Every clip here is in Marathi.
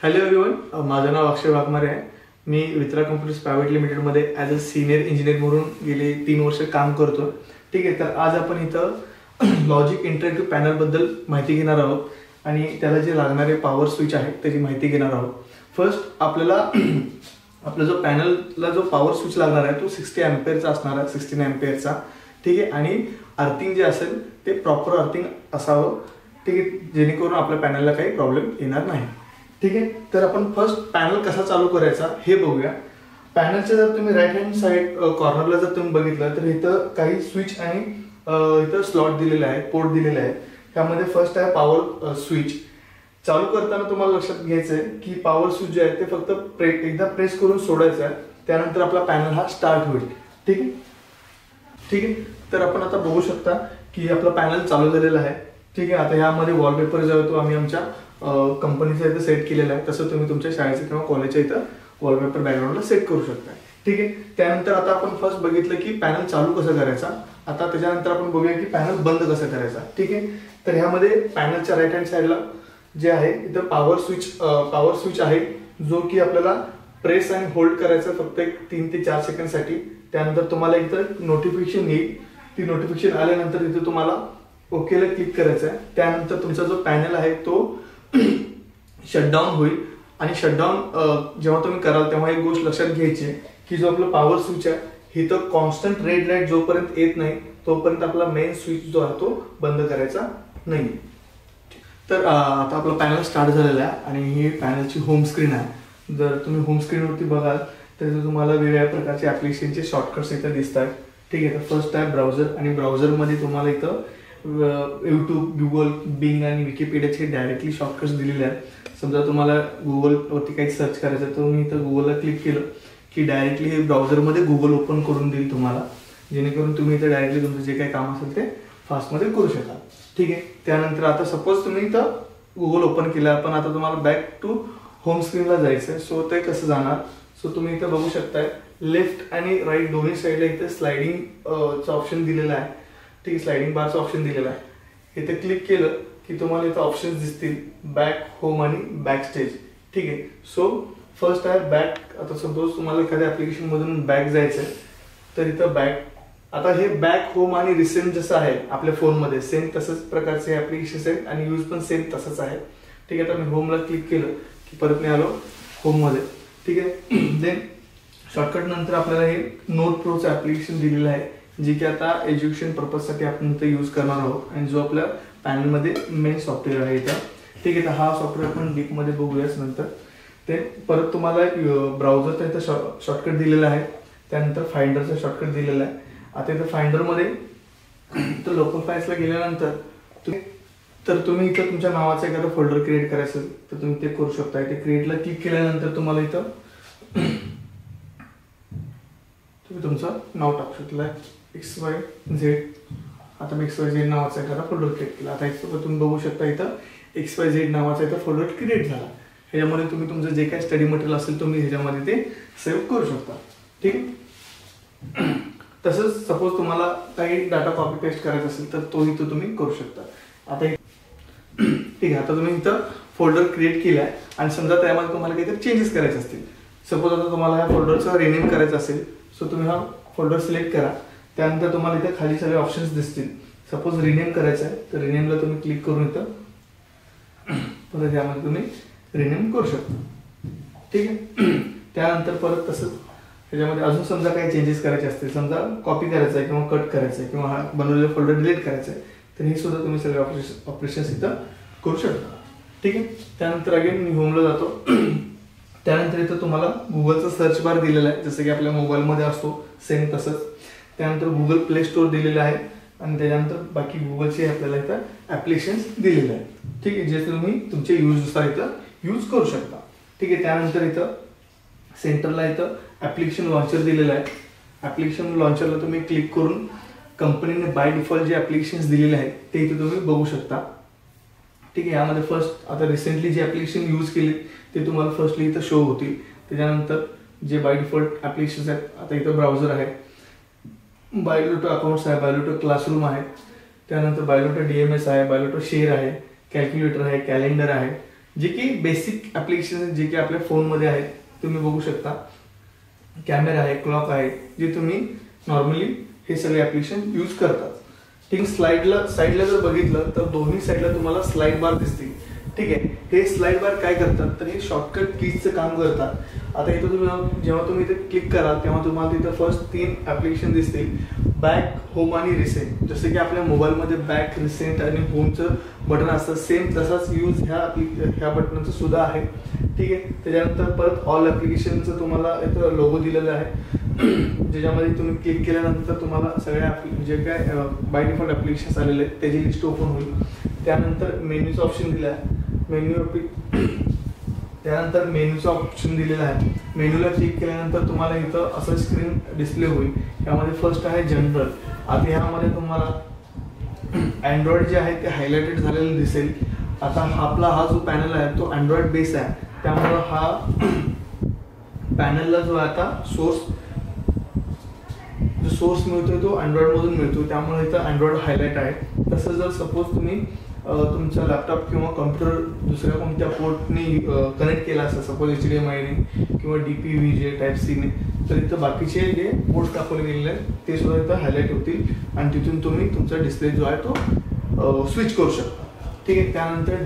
हॅलो एव्हरीवन, माझं नाव अक्षय वाघमारे आहे. मी वित्रा कंपनीज प्रायव्हेट लिमिटेडमध्ये ॲज अ सिनियर इंजिनियर म्हणून गेले 3 वर्ष काम करतो. ठीक आहे, तर आज आपण इथं लॉजिक इंटरॅक्टिव्ह पॅनलबद्दल माहिती घेणार आहोत आणि त्याला जे लागणारे पॉवर स्विच आहेत त्याची माहिती घेणार आहोत. फर्स्ट आपल्याला आपला जो पॅनलला जो पॉवर स्विच लागणार आहे तो 60 अँपिअरचा असणार आहे, 16 अँपिअरचा. ठीक आहे, आणि अर्थिंग जे असेल ते प्रॉपर अर्थिंग असावं. ठीक आहे, जेणेकरून आपल्या पॅनलला काही प्रॉब्लेम येणार नाही. ठीक आहे, तर आपण फर्स्ट पॅनल कसा चालू करायचा हे बघूया. पॅनलच्या जर तुम्ही राईट हँड साईड कॉर्नरला जर तुम्ही बघितलं तर इथं काही स्विच आणि इथं स्लॉट दिलेले आहे, पोर्ट दिलेले आहे. त्यामध्ये फर्स्ट आहे पॉवर स्विच. चालू करताना तुम्हाला लक्षात घ्यायचं आहे की पॉवर स्विच जे आहे ते फक्त एकदा प्रेस करून सोडायचं आहे, त्यानंतर आपला पॅनल हा स्टार्ट होईल. ठीक आहे, ठीक आहे. तर आपण आता बघू शकता की आपला पॅनल चालू झालेला आहे. ठीक आहे, आता यामध्ये वॉलपेपर जो आहे तो आम्ही आमच्या कंपनीचा इथं सेट केलेला आहे. तसं तुम्ही तुमच्या शाळेचं किंवा कॉलेजच्या इथं वॉलपेपर बॅकग्राऊंडला सेट करू शकता. ठीक आहे, त्यानंतर आता आपण फर्स्ट बघितलं की पॅनल चालू कसं करायचा. आता त्याच्यानंतर आपण बघूया की पॅनल बंद कसं करायचा. ठीक आहे, तर ह्यामध्ये पॅनलच्या राईट हँड साईडला जे आहे इथं पॉवर स्विच आहे, जो की आपल्याला प्रेस आणि होल्ड करायचा फक्त 3 ते 4 सेकंडसाठी. त्यानंतर तुम्हाला इथं नोटिफिकेशन येईल. ती नोटिफिकेशन आल्यानंतर इथे तुम्हाला ओकेला क्लिक करायचं आहे. त्यानंतर तुमचा जो पॅनल आहे तो शटडाऊन होईल. आणि शटडाऊन जेव्हा तुम्ही कराल तेव्हा एक गोष्ट लक्षात घ्यायची आहे की जो आपला पॉवर स्विच आहे ही तर कॉन्स्टंट रेड लाईट जोपर्यंत येत नाही तोपर्यंत आपला मेन स्विच जो आहे तो बंद करायचा नाही. तर आता आपला पॅनल स्टार्ट झालेला आहे आणि ही पॅनलची होम स्क्रीन आहे. जर तुम्ही होम स्क्रीनवरती बघाल तर तुम्हाला वेगवेगळ्या प्रकारचे ॲप्लिकेशनचे शॉर्टकट्स इथं दिसत आहेत. ठीक आहे, तर फर्स्ट आहे ब्राउझर. आणि ब्राउझरमध्ये तुम्हाला इथं यूट्यूब, गुगल, बिंग आणि विकिपीडियाचे डायरेक्टली शॉर्टकट्स दिलेले आहेत. समजा तुम्हाला गुगलवरती काही सर्च करायचं तर तुम्ही इथं गुगलला क्लिक केलं की डायरेक्टली हे ब्राउझरमध्ये गुगल ओपन करून देईल तुम्हाला, जेणेकरून तुम्ही इथं डायरेक्टली तुमचं जे काही काम असेल ते फास्टमध्ये करू शकाल. ठीक आहे, त्यानंतर आता सपोज तुम्ही इथं गुगल ओपन केलं, पण आता तुम्हाला बॅक टू होम स्क्रीनला जायचं आहे. सो ते कसं जाणार. सो तुम्ही इथं बघू शकताय लेफ्ट आणि राईट दोन्ही साईडला इथं स्लायडिंगचा ऑप्शन दिलेला आहे. ठीक आहे, स्लायडिंग बारचं ऑप्शन दिलेलं आहे. इथे क्लिक केलं की तुम्हाला इथं ऑप्शन्स दिसतील बॅक, होम आणि बॅक स्टेज. ठीक आहे, सो फर्स्ट आहे बॅक. आता सपोज तुम्हाला एखाद्या ॲप्लिकेशनमधून बॅक जायचं आहे तर इथं बॅक. आता हे बॅक, होम आणि रिसेंट जसं आहे आपल्या फोनमध्ये सेम तसंच प्रकारचे ॲप्लिकेशन्स आहेत आणि यूज पण सेम तसंच आहे. ठीक आहे, आता मी होमला क्लिक केलं की परत मी आलो होममध्ये. ठीक आहे, देन शॉर्टकट नंतर आपल्याला हे नोट प्रोचं ॲप्लिकेशन दिलेलं आहे, जे की आता एज्युकेशन पर्पजसाठी आपण इथं यूज करणार आहोत आणि जो आपल्या पॅनलमध्ये मेन सॉफ्टवेअर आहे इथं. ठीक आहे, तर हा सॉफ्टवेअर आपण डीपमध्ये बघूयाच नंतर. ते परत तुम्हाला एक ब्राउझरचा इथं शॉर्टकट दिलेला आहे. त्यानंतर फाइंडरचा शॉर्टकट दिलेला आहे. आता इथं फाइंडरमध्ये तर लोकल फाईल्सला गेल्यानंतर तुम्ही इथं तुमच्या नावाचं एखादं फोल्डर क्रिएट करायचं तर तुम्ही ते करू शकता. इथे क्रिएटला क्लिक केल्यानंतर तुम्हाला इथं तुम्ही तुमचं नाव टाकू शकता, XYZ. आता मी XYZ नावाचा एखादा फोल्डर क्रिएट केला. आता इथं तुम्ही बघू शकता इथं XYZ नावाचा इथं फोल्डर क्रिएट झाला. ह्याच्यामध्ये तुम्ही तुमचं जे काही स्टडी मटेरियल असेल तुम्ही ह्याच्यामध्ये ते सेव्ह करू शकता. ठीक आहे, तसंच सपोज तुम्हाला काही डाटा कॉपी पेस्ट करायचा असेल तर तोही तो तुम्ही करू शकता. आता ठीक आहे, आता तुम्ही इथं फोल्डर क्रिएट केला आहे आणि समजा त्यामध्ये तुम्हाला काहीतरी चेंजेस करायचे असतील. सपोज आता तुम्हाला ह्या फोल्डरचं रिनेम करायचं असेल सो तुम्ही हा फोल्डर सिलेक्ट करा. त्यानंतर तुम्हाला इथे खाली सगळे ऑप्शन्स दिसतील. सपोज रिनेम करायचं आहे तर रिनेमला तुम्ही क्लिक करून इथं परत यामध्ये तुम्ही रिनेम करू शकता. ठीक आहे, त्यानंतर परत तसंच ह्याच्यामध्ये अजून समजा काही चेंजेस करायचे असतील, समजा कॉपी करायचं आहे किंवा कट करायचं आहे किंवा हा बनवलेला फोल्डर डिलीट करायचं आहे तर हे सुद्धा तुम्ही सगळे ऑपरेशन्स इथं करू शकता. ठीक आहे, त्यानंतर अगेन मी होमला जातो. त्यानंतर इथं तुम्हाला गुगलचा सर्च बार दिलेला आहे, जसं की आपल्या मोबाईलमध्ये असतो सेम तसंच. त्यानंतर गुगल प्ले स्टोअर दिलेलं आहे आणि त्याच्यानंतर बाकी गुगलचे आपल्याला इथं ॲप्लिकेशन्स दिलेले आहेत. ठीक आहे, जे तुम्ही तुमच्या यूजनुसार इथं यूज करू शकता. ठीक आहे, त्यानंतर इथं सेंटरला इथं ॲप्लिकेशन लॉन्चर दिलेलं आहे. ॲप्लिकेशन लॉन्चरला तुम्ही क्लिक करून कंपनीने बाय डिफॉल्ट जे ॲप्लिकेशन्स दिलेले आहेत ते इथे तुम्ही बघू शकता. ठीक आहे, यामध्ये फर्स्ट आता रिसेंटली जे ॲप्लिकेशन यूज केले ते तुम्हाला फर्स्टली इथं शो होतील. त्याच्यानंतर जे बाय डिफॉल्ट ॲप्लिकेशन्स आहेत, आता इथं ब्राउझर आहे, बायोलोटो अकाउंट्स आहे, बायोलोटो क्लासरूम आहे, त्यानंतर बायोलोटो DMS आहे, बायोलोटो शेअर आहे, कॅल्क्युलेटर आहे, कॅलेंडर आहे, जे की बेसिक ॲप्लिकेशन जे की आपल्या फोनमध्ये आहेत, तुम्ही बघू शकता. कॅमेरा आहे, क्लॉक आहे, जे तुम्ही नॉर्मली हे सगळे ॲप्लिकेशन यूज करतात. ठीक. साईडला जर बघितलं तर दोन्ही साईडला तुम्हाला स्लाइड बार दिसतील. ठीक आहे. हे स्लाइड बार काय करतात तर हे शॉर्टकट कीजचं काम करतात. आता इथं तुम्ही जेव्हा तुम्ही इथे क्लिक कराल तेव्हा तुम्हाला तिथं फर्स्ट 3 ॲप्लिकेशन दिसतील, बॅक, होम आणि रिसेंट. जसं की आपल्या मोबाईलमध्ये बॅक, रिसेंट आणि होमचं बटन असतं, सेम तसाच यूज ह्या बटनचं सुद्धा आहे. ठीक आहे. त्याच्यानंतर परत ऑल ॲप्लिकेशनचं तुम्हाला इथं लोगो दिलेलं आहे, ज्याच्यामध्ये तुम्ही क्लिक केल्यानंतर तुम्हाला सगळ्या जे काय बाय डिफॉल्ट ॲप्लिकेशन्स आलेले आहेत त्याची लिस्ट ओपन होईल. त्यानंतर मेन्यूचं ऑप्शन दिलं आहे, त्यानंतर मेन्यूचं ऑप्शन दिलेलं आहे. मेन्यूला क्लिक केल्यानंतर तुम्हाला इथं असं स्क्रीन डिस्प्ले होईल. यामध्ये फर्स्ट आहे जनरल. आता ह्यामध्ये तुम्हाला अँड्रॉइड जे आहे ते हायलाइटेड झालेलं दिसेल. आता हा जो पॅनल आहे तो अँड्रॉइड बेस आहे, त्यामुळं हा पॅनलला जो आता सोर्स मिळतोय तो अँड्रॉइडमधून मिळतो, त्यामुळे इथं अँड्रॉइड हायलाइट आहे. तसं जर सपोज तुम्ही तुमचा लॅपटॉप किंवा कम्प्युटर दुसऱ्या कोणत्या पोर्टने कनेक्ट केला असेल, सपोज HDMI किंवा DP/VGA Type-C ने, तर इथं बाकीचे जे पोर्ट्स दाखवले गेलेले आहेत ते सुद्धा इथं हायलाइट होतील आणि तिथून तुम्ही तुमचा डिस्प्ले जो आहे तो स्विच करू शकता. ठीक आहे. त्यानंतर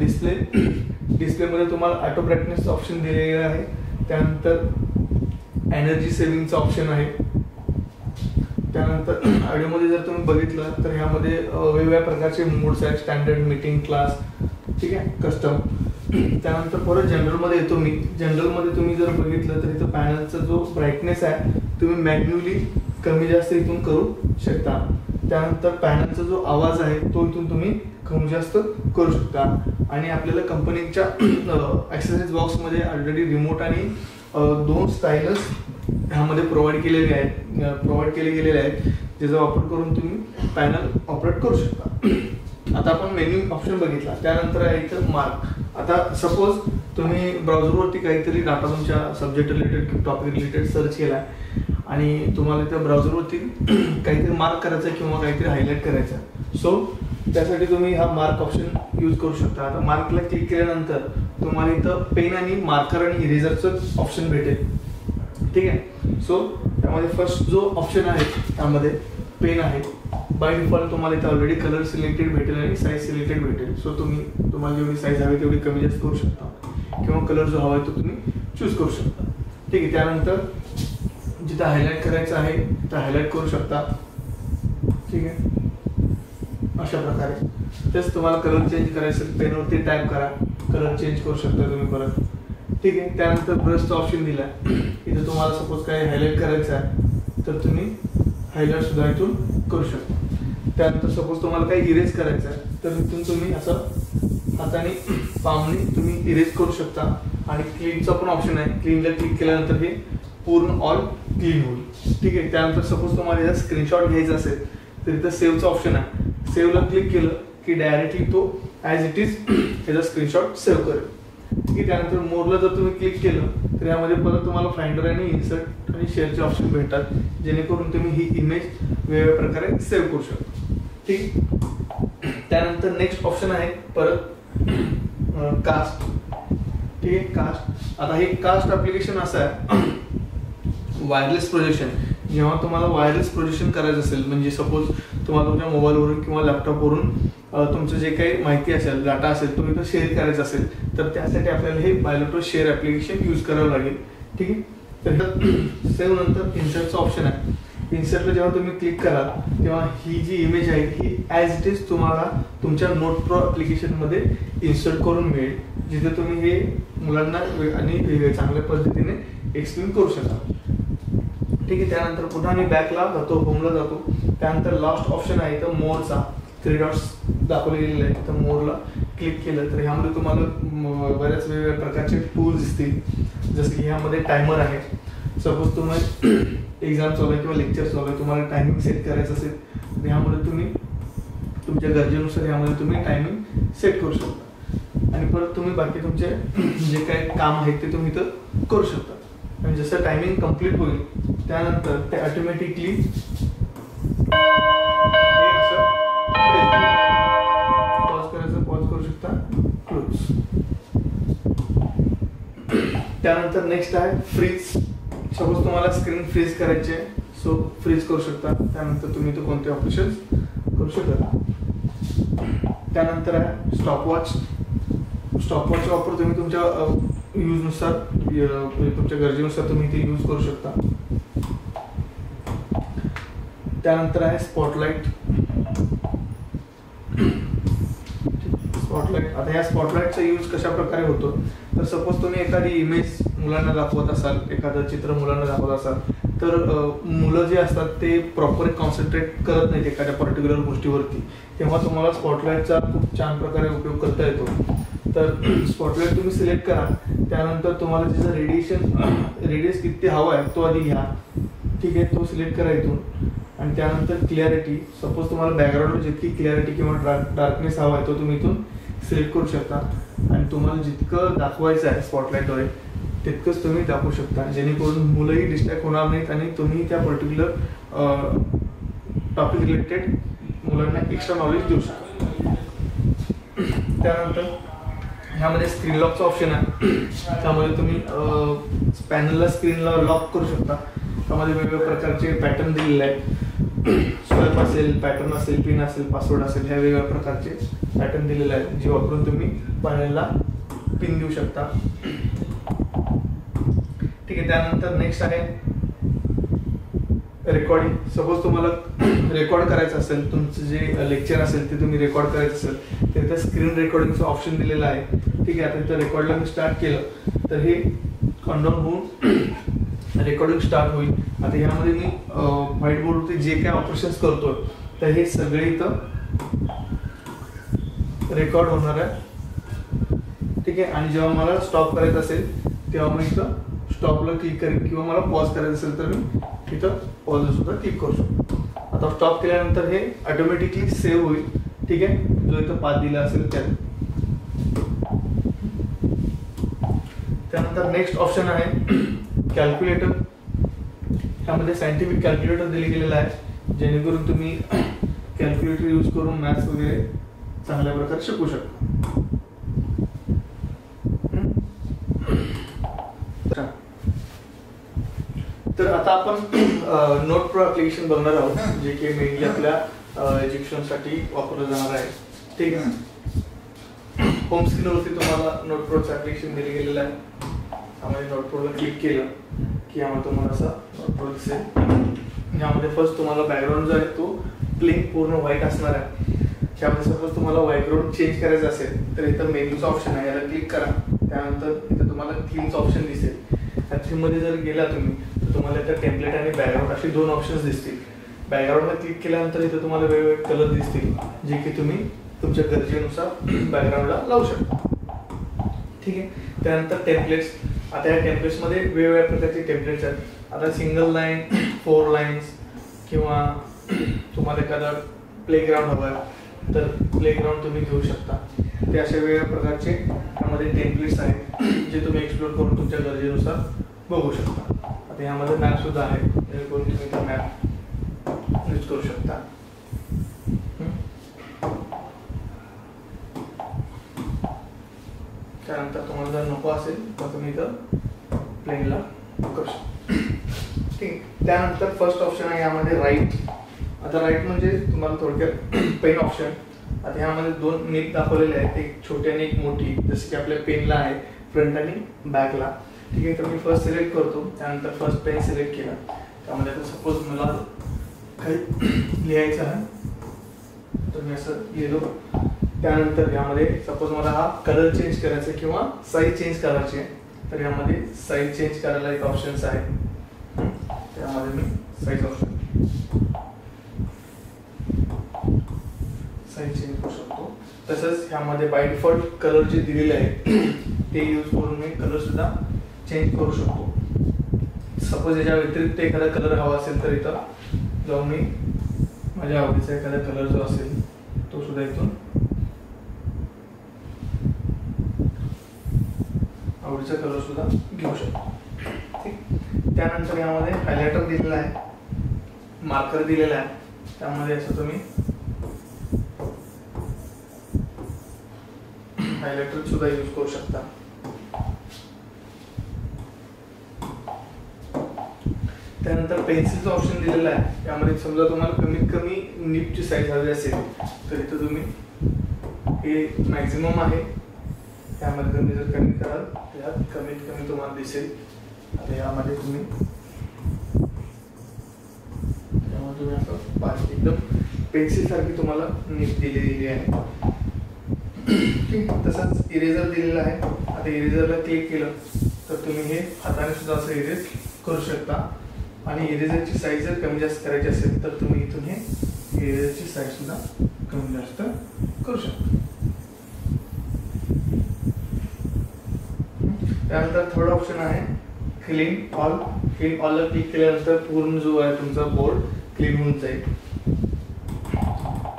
डिस्प्लेमध्ये तुम्हाला ऑटो ब्राईटनेसचं ऑप्शन दिलेलं आहे. त्यानंतर एनर्जी सेव्हिंगचं ऑप्शन आहे. त्यानंतर ऑडिओमध्ये जर तुम्ही बघितलं तर ह्यामध्ये वेगवेगळ्या प्रकारचे मोड्स आहेत, स्टँडर्ड, मीटिंग, क्लास, ठीक आहे, कस्टम. त्यानंतर परत जनरलमध्ये येतो मी. जनरलमध्ये तुम्ही जर बघितलं तर इथं पॅनलचा जो ब्राईटनेस आहे तुम्ही मॅन्युअली कमी जास्त इथून करू शकता. त्यानंतर पॅनलचा जो आवाज आहे तो इथून तुम्ही कमी जास्त करू शकता. आणि आपल्याला कंपनीच्या ॲक्सेसरीज बॉक्समध्ये ऑलरेडी रिमोट आणि 2 स्टाईलस ह्यामध्ये प्रोव्हाइड केले गेलेले आहेत, ज्याचा वापर करून तुम्ही पॅनल ऑपरेट करू शकता. आता आपण मेन्यू ऑप्शन बघितला. त्यानंतर आहे इथं मार्क. आता सपोज तुम्ही ब्राउझरवरती काहीतरी डाटा तुमच्या सब्जेक्ट रिलेटेड किंवा टॉपिक रिलेटेड सर्च केला आणि तुम्हाला इथं ब्राउझरवरती काहीतरी मार्क करायचं किंवा काहीतरी हायलाइट करायचं, सो त्यासाठी तुम्ही हा मार्क ऑप्शन यूज करू शकता. आता मार्कला क्लिक केल्यानंतर तुम्हाला इथं पेन आणि मार्कर आणि इरेझरचं ऑप्शन भेटेल. ठीक आहे. सो त्यामध्ये फर्स्ट जो ऑप्शन आहे त्यामध्ये पेन आहे. बाय डिफॉल्ट तुम्हाला इथं ऑलरेडी कलर सिलेक्टेड भेटेल आणि साईज सिलेक्टेड भेटेल. सो तुम्हाला जेवढी साईज हवी तेवढी कमी जास्त करू शकता किंवा कलर जो हवा आहे तो तुम्ही चूज करू शकता. ठीक आहे. त्यानंतर जिथं हायलाइट करायचं आहे तिथं हायलाइट करू शकता. ठीक आहे. अशा प्रकारे तेच तुम्हाला कलर चेंज करायचं पेनवरती टाईप करा, कलर चेंज करू शकता तुम्ही परत. ठीक आहे. त्यानंतर ब्रशचा ऑप्शन दिला. इथं तुम्हाला सपोज काय हायलाइट करायचं आहे तर तुम्ही हायलाइट सुद्धा इथून करू शकता. त्यानंतर सपोज तुम्हाला काही इरेज करायचं आहे तर इथून तुम्ही असं हाताने पामने तुम्ही इरेज करू शकता. आणि क्लीनचा पण ऑप्शन आहे. क्लीनला क्लिक केल्यानंतर हे पूर्ण ऑल क्लीन होईल. ठीक आहे. त्यानंतर सपोज तुम्हाला याचा स्क्रीनशॉट घ्यायचा असेल तर इथं सेव्हचं ऑप्शन आहे. सेव्हला क्लिक केलं की डायरेक्टली तो ॲज इट इज याचा स्क्रीनशॉट सेव्ह करेल. ठीक आहे. त्यानंतर मोरला जर तुम्ही क्लिक केलं तर यामध्ये परत तुम्हाला फाइंडर आणि इन्सर्ट आणि शेअरचे ऑप्शन भेटतात, जेणेकरून तुम्ही ही इमेज वेगवेगळ्या प्रकारे सेव्ह करू शकता. ठीक. त्यानंतर नेक्स्ट ऑप्शन आहे परत कास्ट. ठीक आहे. कास्ट. आता हे कास्ट ॲप्लिकेशन असं आहे वायरलेस प्रोजेक्शन. जेव्हा तुम्हाला वायरलेस प्रोजेक्शन करायचं असेल, म्हणजे सपोज तुम्हाला तुमच्या मोबाईलवरून किंवा लॅपटॉपवरून तुमचं जे काही माहिती असेल, डाटा असेल, तुम्ही तो शेअर करायचा असेल तर त्यासाठी आपल्याला हे बायोलेटरो शेअर ॲप्लिकेशन यूज करावं लागेल. ठीक आहे. तर सेव्ह नंतर इन्सर्टचं ऑप्शन आहे. इन्सर्टला जेव्हा तुम्ही क्लिक कराल तेव्हा ही जी इमेज आहे ही ॲज इट इज तुम्हाला तुमच्या नोट प्रो ॲप्लिकेशनमध्ये इन्सर्ट करून मिळेल, जिथे तुम्ही हे मुलांना आणि चांगल्या पद्धतीने एक्सप्लेन करू शकता. ठीक आहे. त्यानंतर पुन्हा मी बॅकला जातो, होमला जातो. त्यानंतर लास्ट ऑप्शन आहे तर मोरचा 3 डॉट्स दाखवले गेलेले आहे. तर मोरला क्लिक केलं तर ह्यामध्ये तुम्हाला बऱ्याच वेगवेगळ्या प्रकारचे टूल्स दिसतील. जसं की ह्यामध्ये टायमर आहे. सपोज तुम्हाला एक्झाम चालू आहे किंवा लेक्चर चालू आहे, तुम्हाला टायमिंग सेट करायचं असेल तर ह्यामध्ये तुम्ही तुमच्या गरजेनुसार ह्यामध्ये तुम्ही टायमिंग सेट करू शकता. आणि परत तुम्ही बाकी तुमचे जे काही काम आहे ते तुम्ही इथं करू शकता. आणि जसं टायमिंग कम्प्लीट होईल त्यानंतर ते ऑटोमॅटिकली पॉज करायचं, पॉज करू शकता, क्लोज. त्यानंतर नेक्स्ट आहे फ्रीज. सपोज तुम्हाला स्क्रीन फ्रीज करायची आहे, सो फ्रीज करू शकता. त्यानंतर तुम्ही तो कोणते ऑपरेशन करू शकता. त्यानंतर आहे स्टॉपवॉच. स्टॉपवॉचचा वापर तुम्ही तुमच्या यूजनुसार, तुमच्या गरजेनुसार तुम्ही ते यूज करू शकता. त्यानंतर आहे स्पॉटलाइट. स्पॉटलाइट, आता या स्पॉटलाइटचा यूज कशा प्रकारे होतो, तर सपोज तुम्ही एखादी इमेज मुलांना दाखवत असाल, एखादं चित्र मुलांना दाखवत असाल, तर मुलं जे असतात ते प्रॉपर कॉन्सन्ट्रेट करत नाहीत एखाद्या पर्टिक्युलर गोष्टीवरती, तेव्हा तुम्हाला स्पॉटलाइटचा खूप छान प्रकारे उपयोग करता येतो. तर स्पॉटलाइट तुम्ही सिलेक्ट करा. त्यानंतर तुम्हाला त्याचं रेडियस किती हवा आहे तो आधी घ्या. ठीक आहे, तो सिलेक्ट करा इथून. आणि त्यानंतर क्लिअरिटी, सपोज तुम्हाला बॅकग्राऊंडला जितकी क्लिअरिटी किंवा डार्कनेस हवा आहे तो तुम्ही इथून सिलेक्ट करू शकता. आणि तुम्हाला जितकं दाखवायचं आहे स्पॉटलाइटद्वारे तितकंच तुम्ही दाखवू शकता, जेणेकरून मुलंही डिस्ट्रॅक्ट होणार नाहीत आणि तुम्ही त्या पर्टिक्युलर टॉपिक रिलेटेड मुलांना एक्स्ट्रा नॉलेज देऊ शकता. त्यानंतर ह्यामध्ये स्क्रीन लॉकचं ऑप्शन आहे. त्यामध्ये तुम्ही पॅनलला स्क्रीनला लॉक करू शकता. त्यामध्ये वेगवेगळ्या प्रकारचे पॅटर्न दिलेले आहेत. स्वाईप असेल, पॅटर्न असेल, पिन असेल, पासवर्ड असेल, ह्या वेगवेगळ्या प्रकारचे पॅटर्न दिलेले आहेत, जे वापरून तुम्ही पॅनलला पिन देऊ शकता. ठीक आहे. त्यानंतर नेक्स्ट आहे रेकॉर्डिंग. सपोज तुम्हाला रेकॉर्ड करायचं असेल, तुमचं जे लेक्चर असेल ते तुम्ही रेकॉर्ड करायचं असेल तर इथं स्क्रीन रेकॉर्डिंगचं ऑप्शन दिलेलं आहे. ठीक आहे. आता इथं रेकॉर्डला मी स्टार्ट केलं तर हे काउंटडाऊन होऊन रेकॉर्डिंग स्टार्ट होईल. आता ह्यामध्ये मी व्हाईट बोर्डवरती जे काय ऑपरेशन्स करतोय तर हे सगळे इथं रेकॉर्ड होणार आहे. ठीक आहे. आणि जेव्हा मला स्टॉप करायचं असेल तेव्हा मी इथं स्टॉपला क्लिक करेन, किंवा मला पॉज करायचं असेल तर मी इथं पॉजला सुद्धा क्लिक करू शकतो. आता स्टॉप केल्यानंतर हे ऑटोमॅटिकली सेव्ह होईल. ठीक आहे, जो इथं पाथ दिला असेल त्यात. त्यानंतर नेक्स्ट ऑप्शन आहे कॅल्क्युलेटर. ह्यामध्ये सायंटिफिक कॅल्क्युलेटर दिले गेलेलं आहे, जेणेकरून तुम्ही कॅल्क्युलेटर यूज करून मॅथ्स वगैरे चांगल्या प्रकारे शिकू शकता. तर आता आपण नोट प्रो ऍप्लिकेशन बघणार आहोत, जे की मेनली आपल्या एज्युकेशनसाठी वापरलं जाणार आहे. ठीक आहे. होम स्क्रीनवरती तुम्हाला नोट प्रोचं ऍप्लिकेशन दिलं गेलेलं आहे. त्यामध्ये नोट प्रोला क्लिक केलं की यामध्ये तुम्हाला असा नोट प्रो दिसेल. यामध्ये फर्स्ट तुम्हाला बॅकग्राऊंड जो आहे तो प्लेन पूर्ण व्हाईट असणार आहे. त्यामध्ये सपोज तुम्हाला बॅकग्राऊंड चेंज करायचं असेल तर इथं मेन्यूचं ऑप्शन आहे, याला क्लिक करा. त्यानंतर इथं तुम्हाला थीमचं ऑप्शन दिसेल. त्या थीममध्ये जर गेला तुम्ही तर तुम्हाला इथं टेम्पलेट आणि बॅकग्राऊंड असे दोन ऑप्शन्स दिसतील. बॅकग्राऊंडला क्लिक केल्यानंतर इथं तुम्हाला वेगवेगळे कलर दिसतील, जे की तुम्ही तुमच्या गरजेनुसार बॅकग्राऊंडला लावू शकता. ठीक आहे. त्यानंतर टेम्पलेट्स. आता या टेम्पलेट्समध्ये वेगवेगळ्या प्रकारचे टेम्पलेट्स आहेत. आता सिंगल लाईन, 4 लाईन्स, किंवा तुम्हाला एखादा प्लेग्राऊंड हवा आहे तर प्लेग्राऊंड तुम्ही घेऊ शकता. ते अशा वेगवेगळ्या प्रकारचे त्यामध्ये टेम्पलेट्स आहेत, जे तुम्ही एक्सप्लोर करून तुमच्या गरजेनुसार बघू शकता. आता ह्यामध्ये मॅप सुद्धा आहे, जेणेकरून तुम्ही त्या मॅप यूज करू शकता. त्यानंतर तुम्हाला जर नको असेल तर तुम्ही इथं प्लेनला करू शकता. ठीक. त्यानंतर फर्स्ट ऑप्शन आहे यामध्ये राईट. आता राईट म्हणजे तुम्हाला थोडक्यात पेन ऑप्शन. आता ह्यामध्ये 2 नेक दाखवलेले आहेत, एक छोटी आणि एक मोठी, जसं की आपल्या पेनला आहे फ्रंट आणि बॅकला. ठीक आहे. तर मी फर्स्ट सिलेक्ट करतो. त्यानंतर फर्स्ट पेन सिलेक्ट केला. त्यामध्ये आता सपोज मला काही लिहायचं आहे तर मी असं लिहिलो. त्यानंतर यामध्ये सपोज मला हा कलर चेंज करायचा किंवा साईज चेंज करायची आहे, तर यामध्ये साईज चेंज करायला एक ऑप्शन्स आहे. त्यामध्ये मी साईज ऑप्शन साईज चेंज करू शकतो. तसंच ह्यामध्ये बाय डिफॉल्ट कलर जे दिलेले आहे ते यूज करून मी कलर सुद्धा चेंज करू शकतो. सपोज याच्या व्यतिरिक्त एखादा कलर हवा असेल तर इथं जाऊन मी माझ्या आवडीचा एखादा कलर जो असेल तो सुद्धा इथून आवडीचा कलर सुद्धा घेऊ शकतो. ठीक. त्यानंतर यामध्ये हायलायटर दिलेला आहे, मार्कर दिलेला आहे. त्यामध्ये असं तुम्ही हायलायटर सुद्धा यूज करू शकता. त्यानंतर पेन्सिलचं ऑप्शन दिलेलं आहे. यामध्ये समजा तुम्हाला कमीत कमी निबची साईज हवी असेल तर इथं तुम्ही हे मॅक्झिमम आहे, त्यामध्ये तुम्ही जर कमी कराल यात कमीत कमी तुम्हाला दिसेल. आता यामध्ये तुम्ही असं एकदम पेन्सिल सारखी तुम्हाला निब दिलेली आहे. ठीक, तसंच इरेजर दिलेला आहे. आता इरेजरला क्लिक केलं तर तुम्ही हे हाताने सुद्धा असं इरेज करू शकता. आणि इरेजरची साईज जर कमी जास्त करायची असेल तर तुम्ही इथून हे इरेजरची साईज सुद्धा कमी जास्त करू शकता. त्यानंतर थर्ड ऑप्शन आहे क्लीन ऑल. क्लीन ऑलला क्लिक केल्यानंतर पूर्ण जो आहे तुमचा बोर्ड क्लीन होऊन जाईल.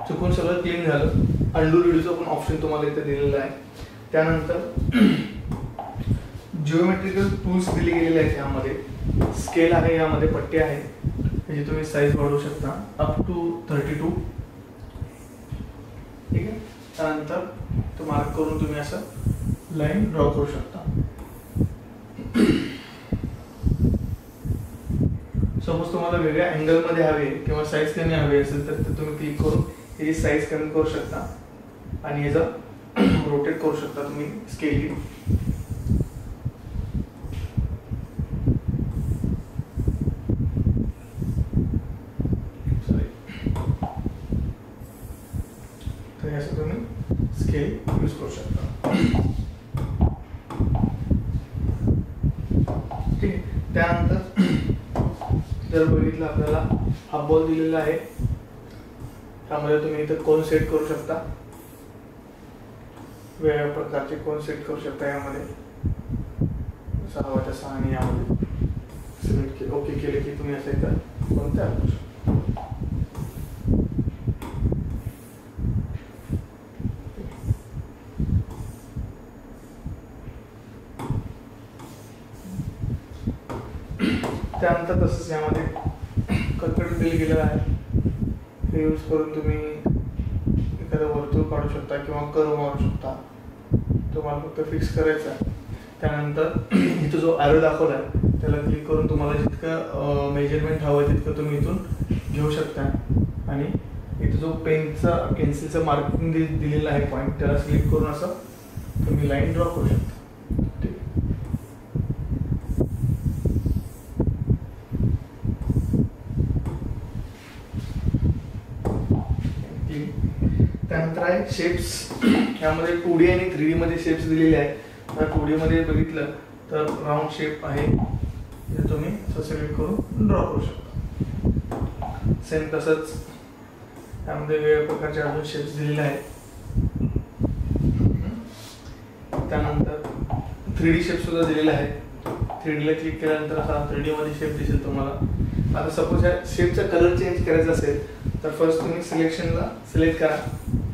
चुकून सगळं क्लीन झालं. अंडू रिड्यूचं पण ऑप्शन तुम्हाला इथे दिलेलं आहे. त्यानंतर जिओमेट्रिकल टूल्स दिले गेलेले आहेत. यामध्ये स्केल आहे, यामध्ये पट्टे आहे, म्हणजे तुम्ही साईज वाढवू शकता अप टू 32. ठीक आहे. त्यानंतर तो मार्क करून तुम्ही असं लाईन ड्रॉ करू शकता. सपोज तुम्हाला वेगळ्या अँगलमध्ये हवे किंवा साईज कमी हवी असेल तर तुम्ही क्लिक करून याची साईज कमी करू शकता आणि याचा रोटेट करू शकता तुम्ही स्केल. तर असं तुम्ही स्केल यूज करू शकता. ठीक आहे. त्यानंतर जर बघितलं आपल्याला हा बॉल दिलेला आहे, त्यामध्ये तुम्ही इथं कोन सेट करू शकता. वेगवेगळ्या प्रकारचे कोन सेट करू शकता. यामध्ये जसा हवा तसा. आणि यामध्ये सिलेक्ट केलं, ओके केले की तुम्ही असं इथं कोन तयार करू शकता. त्यानंतर तसंच यामध्ये कटकट दिलं गेलेलं आहे. हे यूज करून तुम्ही एखादं वर्तुळ काढू शकता किंवा कर्व मारू शकता. तुम्हाला फक्त फिक्स करायचं आहे. त्यानंतर इथं जो ॲरो दाखवला आहे त्याला क्लिक करून तुम्हाला जितकं मेजरमेंट हवं आहे तितकं तुम्ही इथून घेऊ शकता. आणि इथं जो पेन्सिलचं मार्किंग दिलेलं आहे पॉईंट, त्याला सिलेक्ट करून असं तुम्ही लाईन ड्रॉ करू शकता. त्यानंतर आहे शेप्स. यामध्ये 2D आणि 3D मध्ये शेप्स दिलेले आहेत. तर 2D मध्ये बघितलं तर राऊंड शेप आहे, हे तुम्ही असं सिलेक्ट करून ड्रॉ करू शकता. सेम तसंच त्यामध्ये वेगवेगळ्या प्रकारचे अजून शेप्स दिलेले आहेत. त्यानंतर 3D शेप सुद्धा दिलेले आहेत. 3D ला क्लिक केल्यानंतर असा 3D मध्ये शेप दिसेल तुम्हाला. आता सपोज या शेपचा कलर चेंज करायचा असेल तर फर्स्ट तुम्ही सिलेक्शनला सिलेक्ट करा.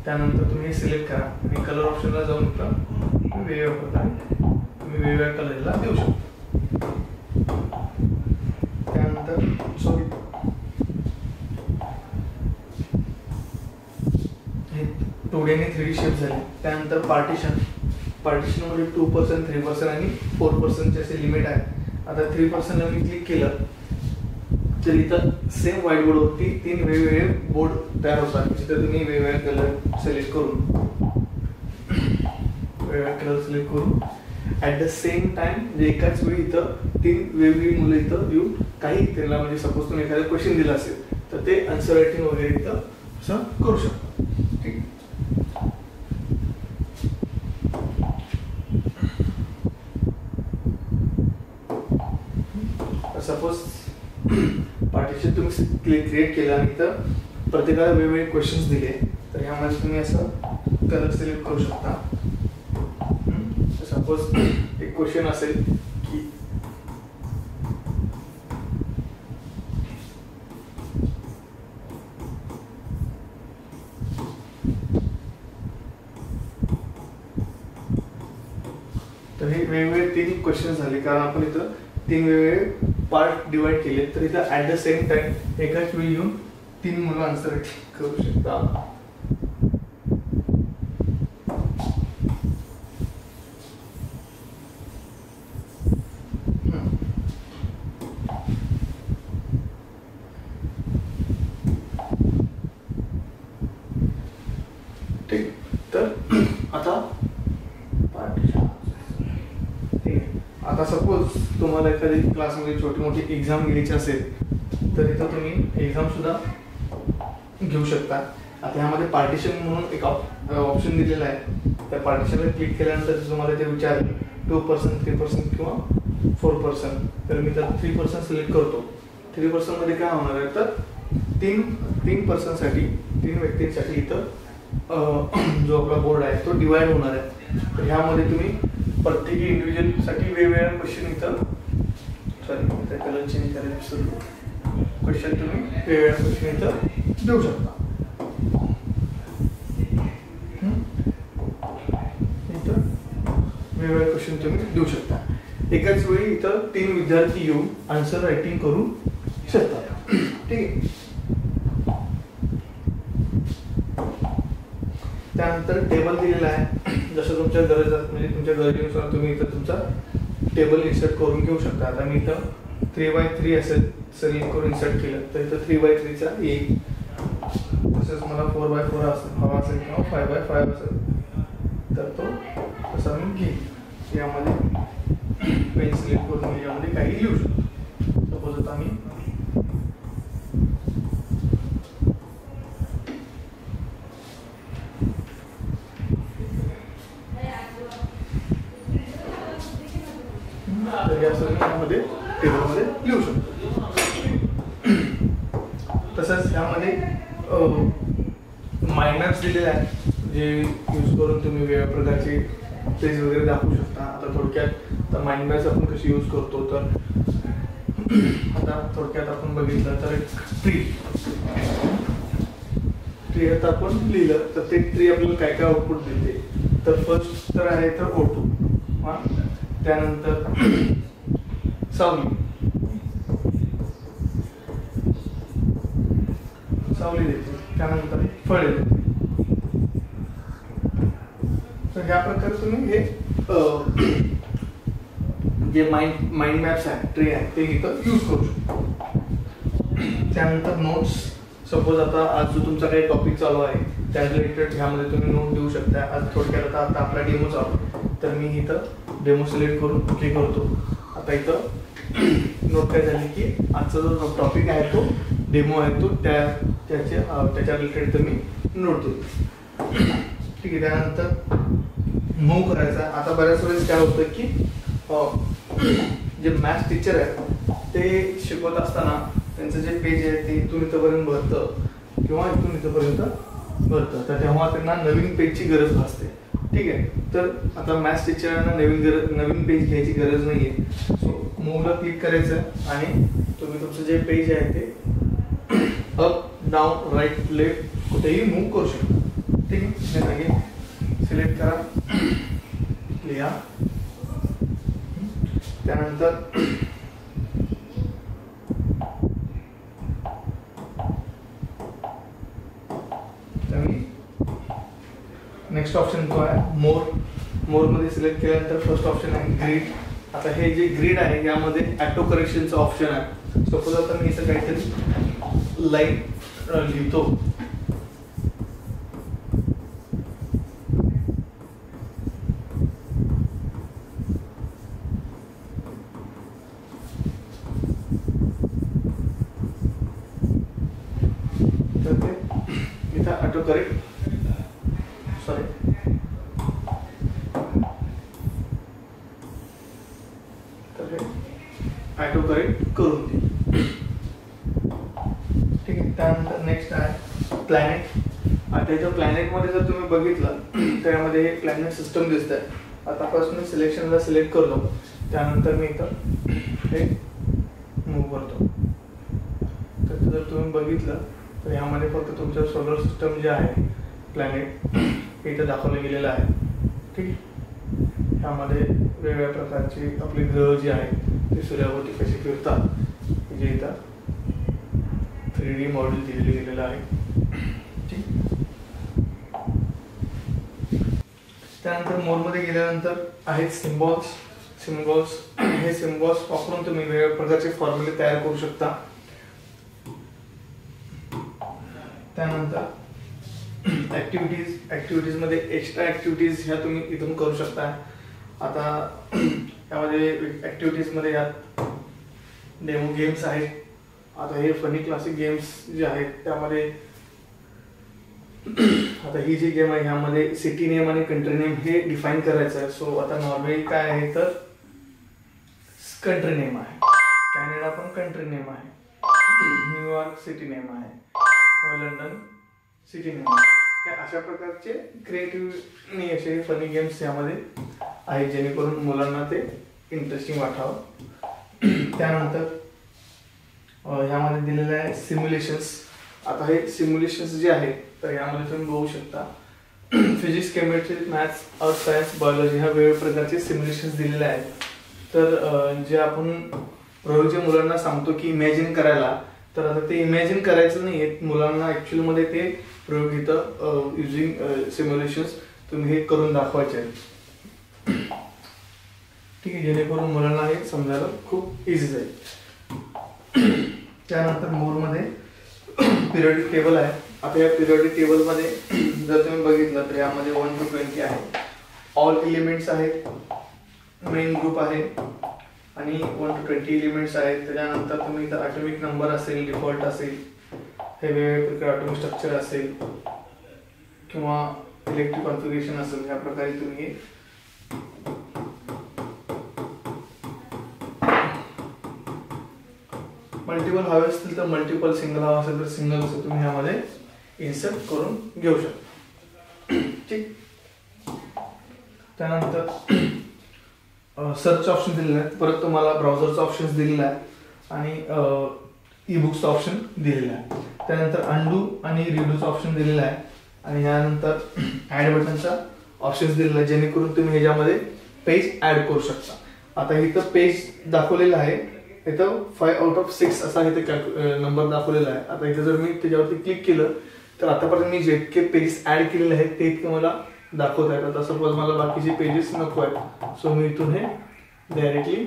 त्यानंतर तुम्ही सिलेक्ट करा आणि कलर ऑप्शनला जाऊन वेगवेगळ्या प्रकारे तुम्ही वेगवेगळ्या कलरला देऊ शकता. त्यानंतर हे 2D आणि 3D शेप झाले. त्यानंतर पार्टिशनमध्ये 2%, 3% आणि 4% असे लिमिट आहे. आता 3% मी क्लिक केलं तर इथं सेम व्हाईट बोर्डवरती 3 वेगवेगळे बोर्ड तयार होतात, जिथे तुम्ही वेगवेगळे कलर सिलेक्ट करून ॲट द सेम टाइम म्हणजे एकाच वेळी इथं 3 वेगवेगळी मुलं इथं येऊन काही त्यांना म्हणजे सपोज तुम्ही एखादं क्वेश्चन दिलं असेल तर ते आन्सर रायटिंग वगैरे इथं असं करू शकता. ठीक. सपोज पार्टिशन तुम्ही क्रिएट केलं आणि तर प्रत्येकाला वेगवेगळे क्वेश्चन्स दिले तर यामध्ये तुम्ही असं कलर सिलेक्ट करू शकता. सपोज एक क्वेश्चन असेल की तर हे वेगवेगळे 3 क्वेश्चन झाले कारण आपण इथं 3 वेगवेगळे पार्ट डिवाइड केले. तर इथं ॲट द सेम टाइम एकाच वेळी येऊन 3 मुलं आन्सर करू शकता. आता सपोज तुम्हाला एखादी क्लासमध्ये छोटी मोठी एक्झाम घ्यायची असेल तर इथं तुम्ही एक्झाम सुद्धा घेऊ शकता. आता ह्यामध्ये पार्टिशन म्हणून एक ऑप्शन दिलेला आहे. त्या पार्टिशनला क्लिक केल्यानंतर तुम्हाला ते विचारेल 2%, 3% किंवा 4%. तर मी तर 3% सिलेक्ट करतो. 3% मध्ये काय होणार आहे तर 3% व्यक्तींसाठी इथं जो आपला बोर्ड आहे तो डिवाइड होणार आहे. तर ह्यामध्ये तुम्ही प्रत्येकी इंडिव्हिज्युअलसाठी वेगवेगळ्या क्वेश्चन इथं कलर चेंज करायला विसरलो. क्वेश्चन तुम्ही वेगवेगळ्या क्वेश्चन इथं देऊ शकता. इथं वेगवेगळे क्वेश्चन तुम्ही देऊ शकता. एकाच वेळी इथं 3 विद्यार्थी येऊन आन्सर रायटिंग करू शकतात. ठीक आहे. त्यानंतर टेबल दिलेला आहे. जसं तुमच्या म्हणजे तुमच्या गरजेनुसार तुम्ही इथं तुमचा टेबल इन्सर्ट करून घेऊ शकता. आता मी इथं 3x3 असं सिलेक्ट करून इन्सर्ट केलं तर इथं 3x3 चा येईल. तसंच मला 4x4 हवा असेल किंवा 5x5 असेल तर तो तसा मी घेईल. यामध्ये पेन सिलेक्ट करून यामध्ये काही लिहू शकतो. सपोज आता मी तर या सर्वांमध्ये टेबलमध्ये लिहू शकतो. तसंच ह्यामध्ये माइंड मॅप्स दिलेले आहेत जे यूज करून तुम्ही वेगवेगळ्या प्रकारचे पेज वगैरे दाखवू शकता. आता थोडक्यात माइंड मॅप्स आपण कशी यूज करतो तर आता थोडक्यात आपण बघितलं तर एक ट्री आता आपण लिहिलं तर ते ट्री आपल्याला काय काय आउटपुट देते. तर फर्स्ट तर आहे तर O2. त्यानंतर सावली देते. त्यानंतर फळे देते. तर ह्या प्रकारे तुम्ही हे जे माइंड मॅप्स आहे ट्री आहे ते इथं यूज करू शकतो. त्यानंतर नोट्स. सपोज आता आज जो तुमचा काही टॉपिक चालू आहे त्या रिलेटेड ह्यामध्ये तुम्ही नोट देऊ शकता. आज थोडक्यात आता आपला डेमो चालू तर मी इथं डेमो सिलेक्ट करून क्लिक करतो. आता इथं नोट काय झाली की आजचा जो टॉपिक आहे तो डेमो आहे तो त्याच्या रिलेटेड तर मी नोट देतो. ठीक आहे. त्यानंतर मूव्ह करायचा. आता बऱ्याच वेळेस काय होतं की जे मॅथ्स टीचर आहे ते शिकवत असताना त्यांचं जे पेज आहे ते इथून इथंपर्यंत भरतं किंवा इथून इथंपर्यंत भरतं. तर तेव्हा त्यांना नवीन पेजची गरज भासते. ठीक आहे. तर आता मॅथ्स टीचरांना नवीन पेज घ्यायची गरज नाही आहे. सो मूव्हला क्लिक करायचं आणि तुम्ही तुमचं जे पेज आहे ते अप डाऊन राईट लेफ्ट कुठेही मूव्ह करू शकता. ठीक आहे. अगेन सिलेक्ट करा, लिहा. त्यानंतर नेक्स्ट ऑप्शन जो आहे मोर मध्ये सिलेक्ट केल्यानंतर फर्स्ट ऑप्शन आहे ग्रीड. आता हे जे ग्रीड आहे यामध्ये ऑटो करेक्शनचं ऑप्शन आहे. सपोज आता मी इथं काहीतरी लाईन लिहितो तर ते इथं ऑटो करेक्ट ऑटो करेक्ट करून दे. ठीक आहे. त्यानंतर नेक्स्ट आहे प्लॅनेट. आता इथं प्लॅनेटमध्ये जर तुम्ही बघितलं त्यामध्ये हे प्लॅनेट सिस्टम दिसत आहे. आता फर्स्ट मी सिलेक्शनला सिलेक्ट करतो. त्यानंतर मी इथं हे मूव्ह करतो. तर जर तुम्ही बघितलं तर यामध्ये फक्त तुमचं सोलर सिस्टम जे आहे प्लॅनेट हे इथं दाखवलं गेलेलं आहे. ठीक आहे. ह्यामध्ये वेगवेगळ्या प्रकारचे आपले ग्रह जे आहेत ते सूर्याभोवती कसे फिरतात जे इथं 3D मॉडेल दिलेलं गेलेलं आहे. ठीक. त्यानंतर मोरमध्ये गेल्यानंतर आहेत सिम्बॉल्स. हे सिम्बॉल्स वापरून तुम्ही वेगवेगळ्या प्रकारचे फॉर्म्युले तयार करू शकता. त्यानंतर ऍक्टिव्हिटीज मध्ये एक्स्ट्रा ऍक्टिव्हिटीज ह्या तुम्ही इथून करू शकता. आता त्यामध्ये ॲक्टिव्हिटीजमध्ये यात डेमो गेम्स आहेत. आता हे फनी क्लासिक गेम्स जे आहेत त्यामध्ये आता ही जी गेम आहे ह्यामध्ये सिटी नेम आणि कंट्री नेम हे डिफाईन करायचं आहे. सो आता नॉर्वे काय आहे तर कंट्री नेम आहे, कॅनडा पण कंट्री नेम आहे, न्यूयॉर्क सिटी नेम आहे किंवा लंडन सिटी नेम आहे. या अशा प्रकारचे क्रिएटिव्ह असे फनी गेम्स यामध्ये आहेत जेणेकरून मुलांना ते इंटरेस्टिंग वाटावं. त्यानंतर ह्यामध्ये दिलेलं आहे सिम्युलेशन्स. आता हे सिम्युलेशन्स जे आहेत तर यामध्ये तुम्ही बघू शकता physics, chemistry, maths, earth science, biology ह्या वेगवेगळ्या प्रकारचे सिम्युलेशन्स दिलेले आहेत. तर जे आपण प्रयोग जे मुलांना सांगतो की इमॅजिन करायला, तर आता ते इमॅजिन करायचं नाही आहे, मुलांना ॲक्च्युअलमध्ये ते प्रयोग इथं युजिंग सिम्युलेशन्स तुम्ही हे करून दाखवायचे आहेत. ठीक आहे, जेणेकरून मुलांना हे समजायला खूप इझी जाईल. त्यानंतर मोरमध्ये पिरियडिक टेबल आहे. आता या पिरियडिक टेबलमध्ये जर तुम्ही बघितलं तर यामध्ये 1 to 20 आहे, ऑल एलिमेंट्स आहेत, मेन ग्रुप आहे आणि 1 to 20 एलिमेंट्स आहेत. त्याच्यानंतर तुम्ही इथं ॲटॉमिक नंबर असेल, डिफॉल्ट असेल, हे वेगवेगळे प्रकार ॲटॉमिक स्ट्रक्चर असेल किंवा इलेक्ट्रिक कॉन्फिगरेशन असेल, ह्या प्रकारे तुम्ही हे मल्टिपल हवे असतील तर मल्टिपल, सिंगल हवा असेल तर सिंगल असं तुम्ही ह्यामध्ये इन्सर्ट करून घेऊ शकता. ठीक. त्यानंतर सर्च ऑप्शन दिलेलं आहे, परत तुम्हाला ब्राउझरचा ऑप्शन दिलेला आहे आणि ई बुक्सचा ऑप्शन दिलेला आहे. त्यानंतर अंडू आणि रिडूचा ऑप्शन दिलेला आहे आणि यानंतर ॲड बटनचा ऑप्शन दिलेला आहे जेणेकरून तुम्ही ह्याच्यामध्ये पेज ॲड करू शकता. आता इथं पेज दाखवलेलं आहे, इथं 5 out of 6 असा इथे नंबर दाखवलेला आहे. आता इथे जर मी त्याच्यावरती क्लिक केलं तर आतापर्यंत मी जितके पेजेस ॲड केलेले आहेत ते इतके मला दाखवत आहेत. आता सपोज मला बाकीचे पेजेस नको आहेत, सो मी इथून हे डायरेक्टली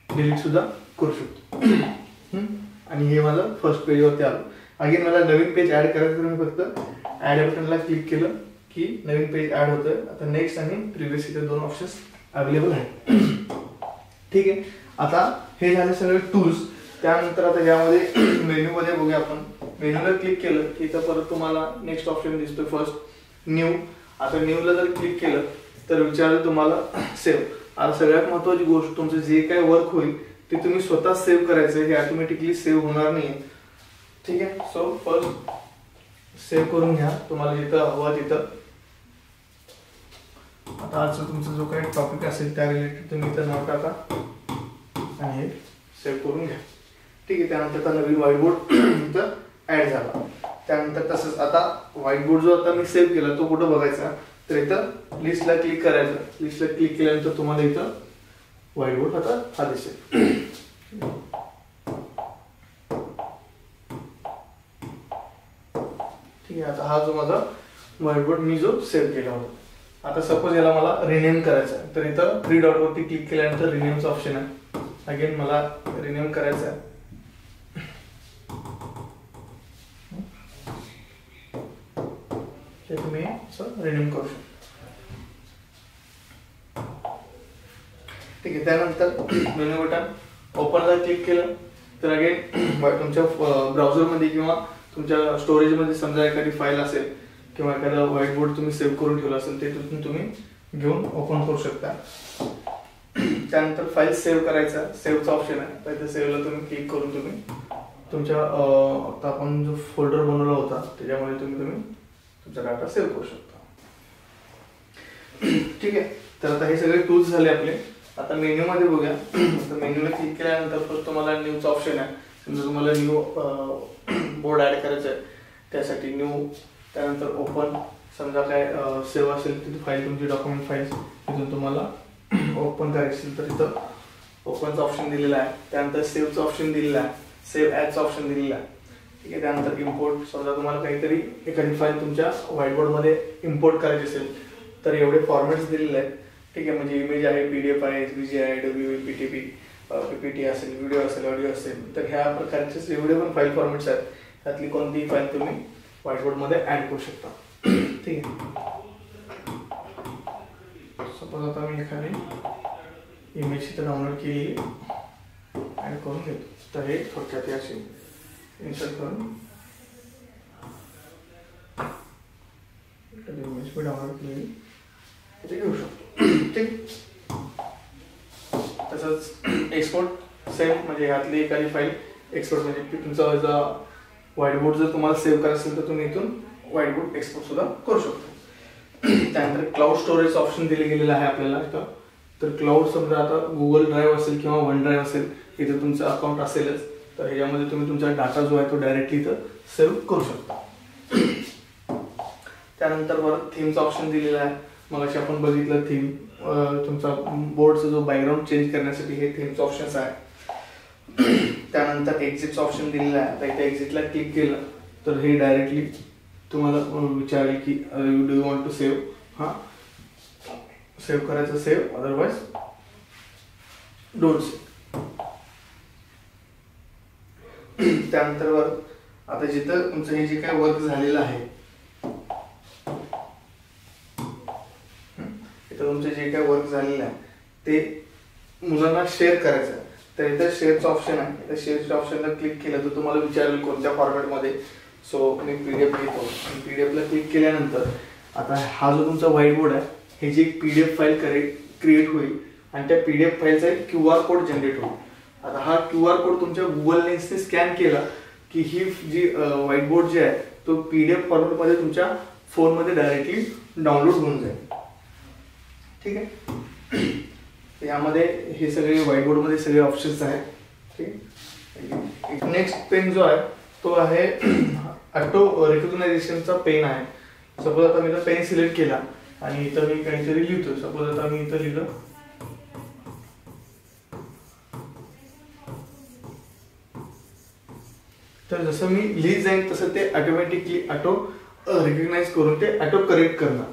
डिलीट सुद्धा करू शकतो. आणि हे माझं फर्स्ट पेजवरती आलं. अगेन मला नवीन पेज ॲड करायचं तर मी फक्त ॲड बटनला क्लिक केलं की नवीन पेज ॲड होतं. आता नेक्स्ट आणि प्रिव्हियस इथे 2 ऑप्शन्स अवेलेबल आहेत. ठीक आहे, आता हे झाले सगळे टूल्स. त्यानंतर आता यामध्ये मेन्यूमध्ये बघूया आपण. मेन्यूला क्लिक केलं की इथं परत तुम्हाला नेक्स्ट ऑप्शन दिसतोय फर्स्ट न्यू. आता न्यूला जर क्लिक केलं तर विचारलं तुम्हाला सेव्ह. आता सगळ्यात महत्त्वाची गोष्ट तुमचं जे काय वर्क होईल ते तुम्ही स्वतः सेव्ह करायचं, हे ऑटोमॅटिकली सेव्ह होणार नाही. ठीक आहे, सो फर्स्ट सेव्ह करून घ्या तुम्हाला जिथं हवं तिथं. आता आजचा तुमचा जो काही टॉपिक असेल त्या रिलेटेड तुम्ही इथं नाव टाका आणि हे सेव्ह करून घ्या. ठीक आहे, त्यानंतर आता नवीन व्हाईट बोर्ड इथं ॲड झाला. त्यानंतर तसंच आता व्हाईट बोर्ड जो आता मी सेव्ह केला तो कुठं बघायचा तर इथं लिस्टला क्लिक करायचं. लिस्टला क्लिक केल्यानंतर तुम्हाला इथं व्हाईट बोर्ड आता हा दिसेल. ठीक आहे, आता हा जो माझा व्हाईट बोर्ड मी जो सेव्ह केला होता. आता सपोज याला मला रिनेम करायचं आहे तर इथं 3 डॉट वरती क्लिक केल्यानंतर रिनेमचा ऑप्शन आहे. अगेन मला रिनेम करायचं आहे. हे तुम्ही असं रिनेम करू शकता. ठीक आहे, त्यानंतर मेनू बटन ओपनला क्लिक केलं तर अगेन तुमच्या ब्राउझरमध्ये किंवा तुमच्या स्टोरेजमध्ये समजा एखादी फाईल असेल किंवा एखादा व्हाईट बोर्ड तुम्ही सेव्ह करून ठेवला असेल ते तिथून तुम्ही घेऊन ओपन करू शकता. त्यानंतर फाईल सेव्ह करायचा, सेव्हचा ऑप्शन आहे. तर इथे सेव्हला तुम्ही क्लिक करून तुम्ही तुमच्या आता आपण जो फोल्डर बनवला होता त्याच्यामध्ये तुम्ही तुमचा डाटा सेव्ह करू शकता. ठीक आहे, तर आता हे सगळे टूल्स झाले आपले. आता मेन्यूमध्ये बघूया. तर मेन्यूला क्लिक केल्यानंतर फक्त तुम्हाला न्यूचा ऑप्शन आहे. समजा तुम्हाला न्यू बोर्ड ॲड करायचं आहे त्यासाठी न्यू. त्यानंतर ओपन, समजा काय सेव्ह असेल तिथे फाईल तुमची डॉक्युमेंट फाईल तिथून तुम्हाला ओपन करायची असेल तर इथं ओपनचा ऑप्शन दिलेला आहे. त्यानंतर सेव्हचा ऑप्शन दिलेला आहे, सेव्ह ॲजचा ऑप्शन दिलेला आहे. ठीक आहे, त्यानंतर इम्पोर्ट, समजा तुम्हाला काहीतरी एखादी फाईल तुमच्या व्हाईट बोर्डमध्ये इम्पोर्ट करायची असेल तर एवढे फॉर्मॅट्स दिलेले आहेत. ठीक आहे, म्हणजे इमेज आहे, PDF आहे, SVG आहे, WV, PTP, PPT असेल, व्हिडिओ असेल, ऑडिओ असेल. तर ह्या प्रकारचे जेवढे पण फाईल फॉर्मॅट्स आहेत त्यातली कोणतीही फाईल तुम्ही व्हाईट बोर्डमध्ये ॲड करू शकता. ठीक आहे, सपोज आता मी एखादी इमेज इथं डाउनलोड केली आणि करून घेतो. तर हे थोडक्यात अशी इन्सर्ट करून इमेज मी डाउनलोड केलेली ते घेऊ शकतो. ठीक. तसंच एक्सपोर्ट सेव्ह म्हणजे ह्यातली एखादी फाईल एक्सपोर्ट म्हणजे तुमचा व्हाईट बोर्ड जर तुम्हाला सेव्ह करायचं असेल तर तुम्ही इथून व्हाईट बोर्ड एक्सपोर्ट सुद्धा करू शकतो. त्यानंतर क्लाउड स्टोरेज ऑप्शन दिले गेलेलं आहे आपल्याला इथं. तर क्लाउड समजा आता गुगल ड्राईव्ह असेल किंवा वन ड्राईव्ह असेल, इथे तुमचं अकाउंट असेलच, तर ह्याच्यामध्ये तुम्ही तुमचा डाटा जो आहे तो डायरेक्टली इथं सेव्ह करू शकता. त्यानंतर वर थीमचा ऑप्शन दिलेला आहे. मग अशी आपण बघितलं थीम, तुमचा बोर्डचा जो बॅकग्राऊंड चेंज करण्यासाठी हे थीमचं ऑप्शन्स आहे. त्यानंतर एक्झिटचं ऑप्शन दिलेलं आहे. आता इथे एक्झिटला क्लिक केलं तर हे डायरेक्टली तुम्हाला विचारेल की do you want to save. हां, सेव्ह करायचं सेव्ह, अदरवाइज डोंट सेव्ह. त्यानंतर वर आता जिथं तुमचं हे जे काय वर्क झालेलं आहे, इथं तुमचं जे काय वर्क झालेलं आहे ते मुलांना शेअर करायचं आहे. तर इथं शेअरचं ऑप्शन आहे. इथं शेअरच्या ऑप्शनला क्लिक केलं तर तुम्हाला विचारेल कोणत्या फॉर्मॅटमध्ये. सो मी PDF घेतो आणि PDFला क्लिक केल्यानंतर आता हा जो तुमचा व्हाईट बोर्ड आहे, हे जी एक PDF फाईल क्रिएट होईल आणि त्या PDF फाईलचा एक QR कोड जनरेट होईल. आता हा QR कोड तुमच्या गुगल लेन्सने स्कॅन केला की ही जी व्हाईट बोर्ड जे आहे तो PDF फॉर्मॅटमध्ये तुमच्या फोनमध्ये डायरेक्टली डाउनलोड होऊन जाईल. ठीक आहे. यामध्ये हे सगळे व्हाईट बोर्डमध्ये सगळे ऑप्शन्स आहेत. ठीक. नेक्स्ट पेन जो आहे तो आहे ऑटो रिकॉग्नायझेशनचा पेन आहे. सपोज आता मी पेन सिलेक्ट केला आणि इथं मी काहीतरी लिहितो. सपोज आता मी इथं लिहिलं तर जसं मी लिहित जाईन तसं ते ऑटोमॅटिकली ऑटो रिकॉग्नाइज करून ते ऑटो करेक्ट करणार.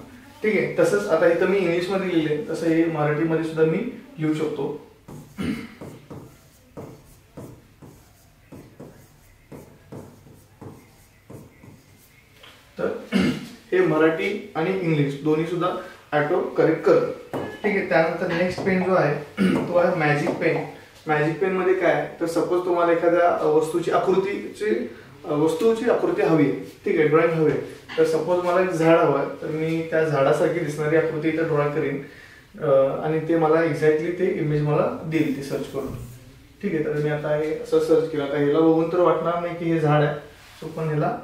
ठीक आहे. तसंच आता इथं मी इंग्लिशमध्ये लिहिले तसं हे मराठीमध्ये सुद्धा मी लिहू शकतो. तर हे मराठी आणि इंग्लिश दोन्ही सुद्धा ऑटो करेक्ट करतो. ठीक आहे. त्यानंतर नेक्स्ट पेन जो आहे तो आहे मॅजिक पेन. मॅजिक पेन मध्ये काय आहे तर सपोज तुम्हाला एखाद्या वस्तूची आकृती हवी आहे. ठीक आहे, ड्रॉइंग हवी आहे. तर सपोज मला एक झाड हवं आहे तर मी त्या झाडासारखी दिसणारी आकृती इथं ड्रॉ करेन आणि ते मला एक्झॅक्टली ते इमेज मला देईल ते सर्च करून. ठीक आहे. तर मी आता हे असं सर्च केलं. आता ह्याला बघून तर वाटणार नाही की हे झाड आहे. सो पण ह्याला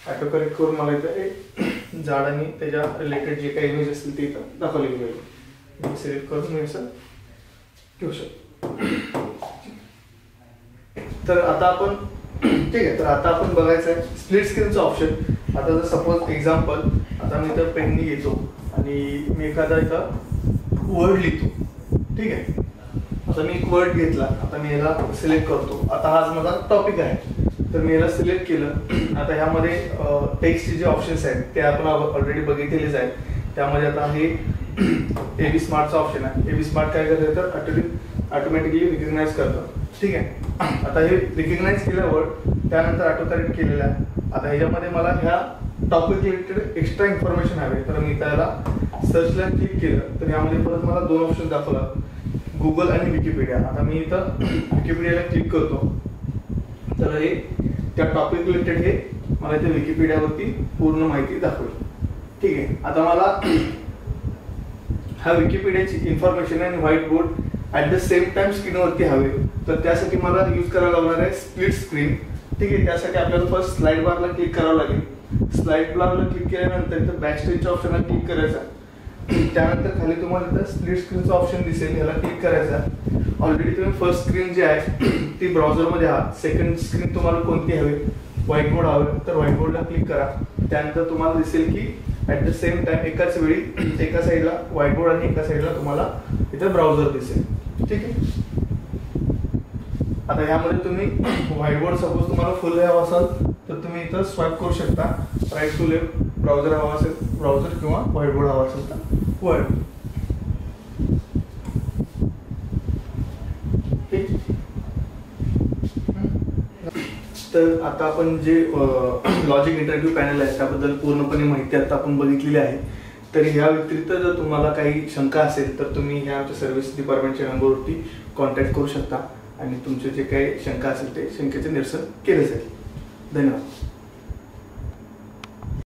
ऑटो करेक्ट करून मला इथं एक झाड आणि त्याच्या रिलेटेड जे काही इमेज असतील ते इथं दाखवले गेले. सिलेक्ट करून मी असं घेऊ शकतो. तर आता आपण ठीक आहे. तर आता आपण बघायचं आहे स्प्लिट स्क्रीनचं ऑप्शन. आता जर सपोज एक्झाम्पल आता मी इथं पेननी घेतो आणि मी एखादा इथं वर्ड लिहितो. ठीक आहे. आता मी एक वर्ड घेतला. आता मी याला सिलेक्ट करतो. आता हा माझा टॉपिक आहे तर मी याला सिलेक्ट केलं. आता ह्यामध्ये टेक्स्टचे जे ऑप्शन्स आहेत ते आपण ऑलरेडी बघितलेलेच आहेत. त्यामध्ये आता हे AB स्मार्टचा ऑप्शन आहे. AB स्मार्ट काय करतं तर ऑटोमॅटिकली रिकग्नाइज करतं. ठीक आहे. आता हे रिकग्नाइज केल्यावर त्यानंतर ऑटो करेक्ट केलेलं आहे. आता ह्याच्यामध्ये मला ह्या टॉपिक रिलेटेड एक्स्ट्रा इन्फॉर्मेशन हवे तर मी त्याला सर्चला क्लिक केलं तर यामध्ये परत मला दोन ऑप्शन दाखवला, गुगल आणि विकिपीडिया. आता मी इथं विकिपीडियाला क्लिक करतो तर हे त्या टॉपिक रिलेटेड हे मला इथे विकिपीडियावरती पूर्ण माहिती दाखवेल. ठीक आहे. आता मला हा विकिपीडियाची इन्फॉर्मेशन आणि white board at the same time स्क्रीनवरती हवे तर त्यासाठी मला यूज करायला लागणार आहे स्प्लिट स्क्रीन. ठीक आहे. त्यासाठी आपल्याला फर्स्ट स्लाइड बारला क्लिक करावं लागेल. स्लाइड बारला क्लिक केल्यानंतर इथं बॅक स्टेजच्या ऑप्शनला क्लिक करायचा. त्यानंतर खाली तुम्हाला इथं स्प्लिट स्क्रीनचं ऑप्शन दिसेल, ह्याला क्लिक करायचा. ऑलरेडी तुम्ही फर्स्ट स्क्रीन जी आहे ती ब्राउझरमध्ये आहात. सेकंड स्क्रीन तुम्हाला कोणती हवी, व्हाईट बोर्ड हवे तर व्हाईट बोर्डला क्लिक करा. त्यानंतर तुम्हाला दिसेल की ॲट द सेम टाइम एकाच वेळी एका साईडला व्हाईट बोर्ड आणि एका साईडला तुम्हाला इथं ब्राउझर दिसेल. ठीक आहे. आता ह्यामध्ये तुम्ही व्हाईट बोर्ड सपोज तुम्हाला फुल हवा असाल तर तुम्ही इथं स्वाईप करू शकता. राईट टू लेफ्ट ब्राउझर हवा असेल ब्राउझर किंवा व्हाईट बोर्ड हवा असेल तर व्हाईट. ठीक. तर आता आपण जे लॉजिक इंटरॅक्टिव्ह पॅनल आहे त्याबद्दल पूर्णपणे माहिती आता आपण बघितलेली आहे. तरी ह्या व्यतिरिक्त जर तुम्हाला काही शंका असेल तर तुम्ही ह्या आमच्या सर्व्हिस डिपार्टमेंटच्या नंबरवरती कॉन्टॅक्ट करू शकता आणि तुमचे जे काही शंका असेल ते शंकेचे निरसन केले जाईल. धन्यवाद.